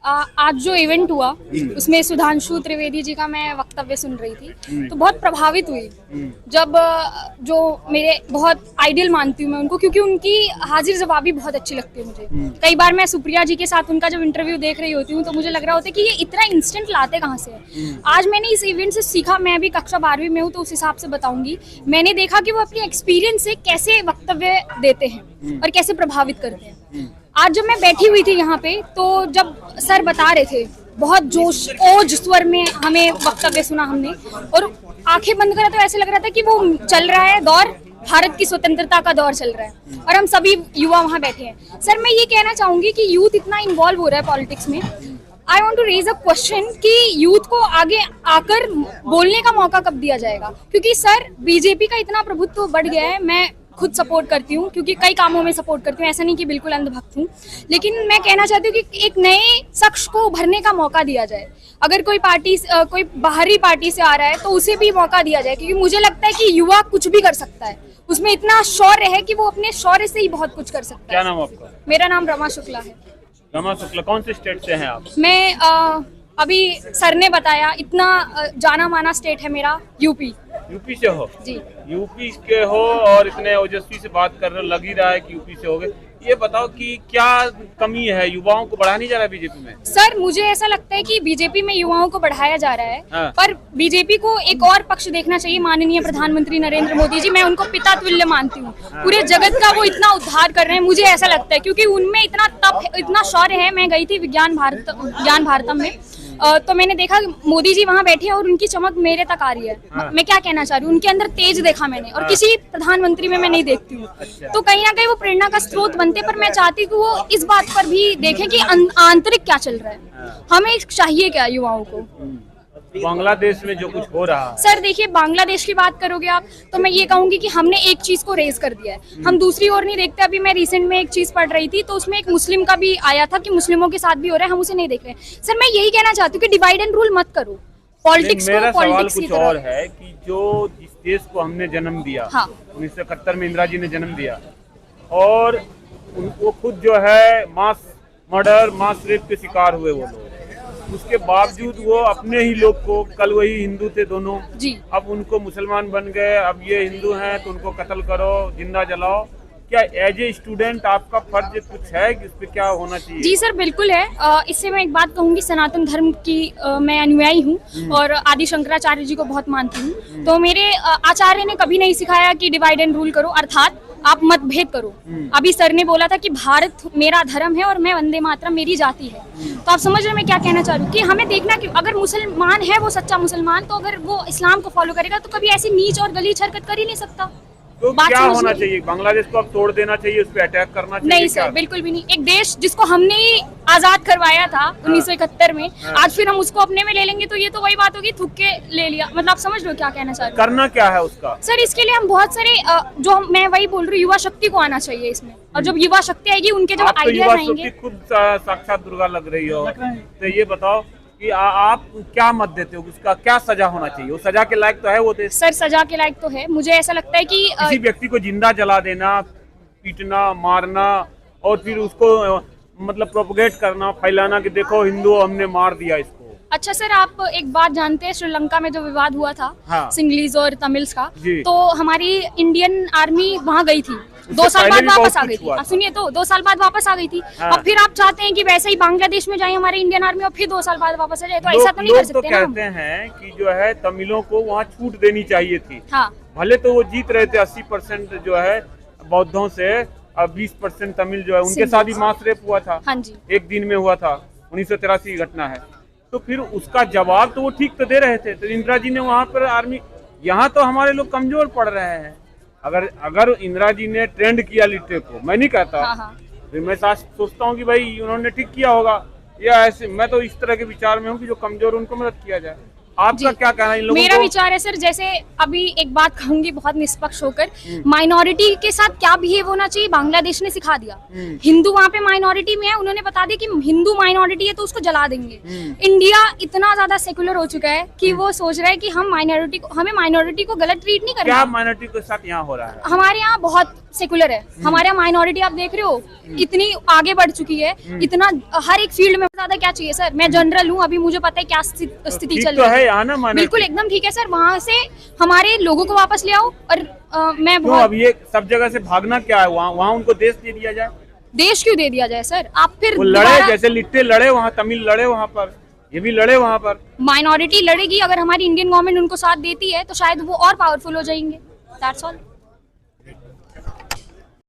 आज जो इवेंट हुआ उसमें सुधांशु त्रिवेदी जी का मैं वक्तव्य सुन रही थी तो बहुत प्रभावित हुई जब जो मेरे बहुत आइडियल मानती हूँ मैं उनको, क्योंकि उनकी हाजिर जवाबी बहुत अच्छी लगती है मुझे। कई बार मैं सुप्रिया जी के साथ उनका जब इंटरव्यू देख रही होती हूँ तो मुझे लग रहा होता है कि ये इतना इंस्टेंट लाते कहाँ से है। आज मैंने इस इवेंट से सीखा, मैं अभी कक्षा 12वीं में हूँ तो उस हिसाब से बताऊंगी। मैंने देखा कि वो अपने एक्सपीरियंस से कैसे वक्तव्य देते हैं और कैसे प्रभावित करते हैं। आज जब मैं बैठी हुई थी यहाँ पे तो जब सर बता रहे थे बहुत जोश ओज स्वर में हमें वक्तव्य सुना हमने, और आंखें बंद करा तो ऐसे लग रहा था कि वो चल रहा है दौर, भारत की स्वतंत्रता का दौर चल रहा है और हम सभी युवा वहाँ बैठे हैं। सर मैं ये कहना चाहूंगी कि यूथ इतना इन्वॉल्व हो रहा है पॉलिटिक्स में। I want to raise a question कि यूथ को आगे आकर बोलने का मौका कब दिया जाएगा, क्योंकि सर बीजेपी का इतना प्रभुत्व बढ़ गया है। मैं खुद सपोर्ट करती हूँ क्योंकि कई कामों में सपोर्ट करती हूँ, ऐसा नहीं कि बिल्कुल अंधभक्त हूँ, लेकिन मैं कहना चाहती हूँ कि एक नए शख्स को उभरने का मौका दिया जाए। अगर कोई पार्टी कोई बाहरी पार्टी से आ रहा है तो उसे भी मौका दिया जाए, क्योंकि मुझे लगता है कि युवा कुछ भी कर सकता है, उसमें इतना शौर्य है कि वो अपने शौर्य से ही बहुत कुछ कर सकता है। क्या नाम आपका? मेरा नाम रमा शुक्ला है। रमा शुक्ला, कौन से स्टेट से हैं आप? मैं अभी सर ने बताया इतना जाना माना स्टेट है मेरा यूपी। यूपी से हो जी? यूपी के हो और इतने ओजस्वी से बात कर रहे, लग ही रहा है कि यूपी से हो गए। ये बताओ कि क्या कमी है, युवाओं को बढ़ा नहीं जा रहा बीजेपी में? सर मुझे ऐसा लगता है कि बीजेपी में युवाओं को बढ़ाया जा रहा है। हाँ। पर बीजेपी को एक और पक्ष देखना चाहिए। माननीय प्रधानमंत्री नरेंद्र मोदी जी, मैं उनको पिता तुल्य मानती हूँ। पूरे जगत का वो इतना उद्धार कर रहे हैं, मुझे ऐसा लगता है, क्योंकि उनमें इतना तप इतना शौर्य है। मैं गई थी ज्ञान भारतम में तो मैंने देखा मोदी जी वहाँ बैठे हैं और उनकी चमक मेरे तक आ रही है। हाँ। मैं क्या कहना चाह रही हूँ, उनके अंदर तेज देखा मैंने और हाँ। किसी प्रधानमंत्री में मैं नहीं देखती हूँ। अच्छा। तो कहीं ना कहीं वो प्रेरणा का स्रोत बनते, पर मैं चाहती हूँ कि वो इस बात पर भी देखें कि आंतरिक क्या चल रहा है, हाँ। हमें चाहिए क्या युवाओं को। बांग्लादेश में जो कुछ हो रहा है। सर देखिए, बांग्लादेश की बात करोगे आप तो मैं ये कहूंगी कि हमने एक चीज को रेज कर दिया है, हम दूसरी ओर नहीं देखते। अभी मैं रिसेंट में एक चीज पढ़ रही थी तो उसमें एक मुस्लिम का भी आया था कि मुस्लिमों के साथ भी हो रहा है, हम उसे नहीं देख रहे। सर मैं यही कहना चाहती हूँ कि डिवाइड एंड रूल मत करो पॉलिटिक्स मेरा को सवाल पॉलिटिक्स की कुछ तरह। और है कि जो जिस देश को हमने जन्म दिया, हाँ। 1971 में इंदिरा जी ने जन्म दिया, और वो खुद जो है मास मर्डर मास रेप के शिकार हुए वो लोग, उसके बावजूद वो अपने ही लोग को, कल वही हिंदू थे दोनों जी, अब उनको मुसलमान बन गए, अब ये हिंदू हैं तो उनको कत्ल करो, जिंदा जलाओ। क्या एज ए स्टूडेंट आपका फर्ज कुछ है कि इस पे क्या होना चाहिए? जी सर बिल्कुल है। इससे मैं एक बात कहूंगी, सनातन धर्म की मैं अनुयायी हूँ और आदि शंकराचार्य जी को बहुत मानती हूँ। तो मेरे आचार्य ने कभी नहीं सिखाया कि डिवाइड एंड रूल करो, अर्थात आप मतभेद करो। अभी सर ने बोला था कि भारत मेरा धर्म है और मैं वंदे मातरम मेरी जाति है। तो आप समझ रहे मैं क्या कहना चाह रही हूँ कि हमें देखना कि अगर मुसलमान है वो सच्चा मुसलमान, तो अगर वो इस्लाम को फॉलो करेगा तो कभी ऐसी नीच और गलीच हरकत कर ही नहीं सकता। तो बात क्या समझ होना में- चाहिए? बांग्लादेश को अब तोड़ देना चाहिए, उस पर अटैक करना चाहिए? नहीं क्या? सर बिल्कुल भी नहीं। एक देश जिसको हमने ही आजाद करवाया था 1971 में, आज फिर हम उसको अपने में ले लेंगे तो ये तो वही बात होगी, थूक के ले लिया। मतलब आप समझ लो क्या कहना चाह रहे हो। करना क्या है उसका? सर इसके लिए हम बहुत सारे मैं वही बोल रही हूँ, युवा शक्ति को आना चाहिए इसमें, और जब युवा शक्ति आएगी उनके जब आप तो आइडिया युवा आएंगे। शक्ति खुद साक्षात दुर्गा लग रही हो, तो ये बताओ कि आप क्या मत देते हो, उसका क्या सजा होना चाहिए? वो सजा के लायक तो है वो देश? सर सजा के लायक तो है। मुझे ऐसा लगता है कि किसी व्यक्ति को जिंदा जला देना, पीटना, मारना और फिर उसको मतलब प्रोपगेट करना, फैलाना कि देखो हिंदू हमने मार दिया इसको। अच्छा सर आप एक बात जानते हैं, श्रीलंका में जो विवाद हुआ था हाँ। सिंगलीज और तमिल्स का, जी। तो हमारी इंडियन आर्मी वहाँ गई थी, 2 उससे साल पहले बाद भी वापस बहुत आ कुछ गई थी। हुआ आप था। सुनिए तो 2 साल बाद वापस आ गई थी। हाँ। अब फिर आप चाहते हैं कि वैसे ही बांग्लादेश में जाए हमारी इंडियन आर्मी और फिर 2 साल बाद वापस आ जाए, तो ऐसा तो नहीं कर लोग तो सकते ना हम। कहते हैं कि जो है तमिलों को वहाँ छूट देनी चाहिए थी। हाँ भले तो वो जीत रहे थे 80% जो है बौद्धों से, अब 20% तमिल जो है उनके साथ ही मास रेप हुआ था। हाँ जी। एक दिन में हुआ था, 1983 की घटना है। तो फिर उसका जवाब तो वो ठीक तो दे रहे थे, तो इंदिरा जी ने वहाँ पर आर्मी, यहाँ तो हमारे लोग कमजोर पड़ रहे हैं। अगर इंदिरा जी ने ट्रेंड किया लिट्टे को, मैं नहीं कहता, हाँ हाँ। फिर मैं सोचता हूँ कि भाई उन्होंने ठीक किया होगा, या ऐसे मैं तो इस तरह के विचार में हूँ कि जो कमजोर उनको मदद किया जाए। आपका क्या कहना है इन लोगों मेरा को? विचार है सर, जैसे अभी एक बात कहूंगी बहुत निष्पक्ष होकर, माइनॉरिटी के साथ क्या बिहेव होना चाहिए बांग्लादेश ने सिखा दिया। हिंदू वहाँ पे माइनॉरिटी में है, उन्होंने बता दिया कि हिंदू माइनॉरिटी है तो उसको जला देंगे। इंडिया इतना ज्यादा सेकुलर हो चुका है कि वो सोच रहा है कि हमें माइनॉरिटी को गलत ट्रीट नहीं करना। क्या माइनॉरिटी के साथ यहाँ हो रहा है? हमारे यहाँ बहुत सेकुलर है। हमारे यहाँ माइनॉरिटी आप देख रहे हो इतनी आगे बढ़ चुकी है, इतना हर एक फील्ड में। ज्यादा क्या चाहिए सर, मैं जनरल हूँ, अभी मुझे पता है क्या स्थिति चल रही है। बिल्कुल एकदम ठीक है सर, वहाँ से हमारे लोगों को वापस ले आओ। और मैं बहुत अब ये सब जगह से भागना क्या है, वहाँ उनको देश दे दिया जाए। देश क्यों दे दिया जाए सर? आप फिर वो लड़े, जैसे लिट्टे लड़े वहाँ, तमिल लड़े वहाँ पर, ये भी लड़े वहाँ पर। माइनॉरिटी लड़ेगी, अगर हमारी इंडियन गवर्नमेंट उनको साथ देती है तो शायद वो और पावरफुल हो जाएंगे। That's all.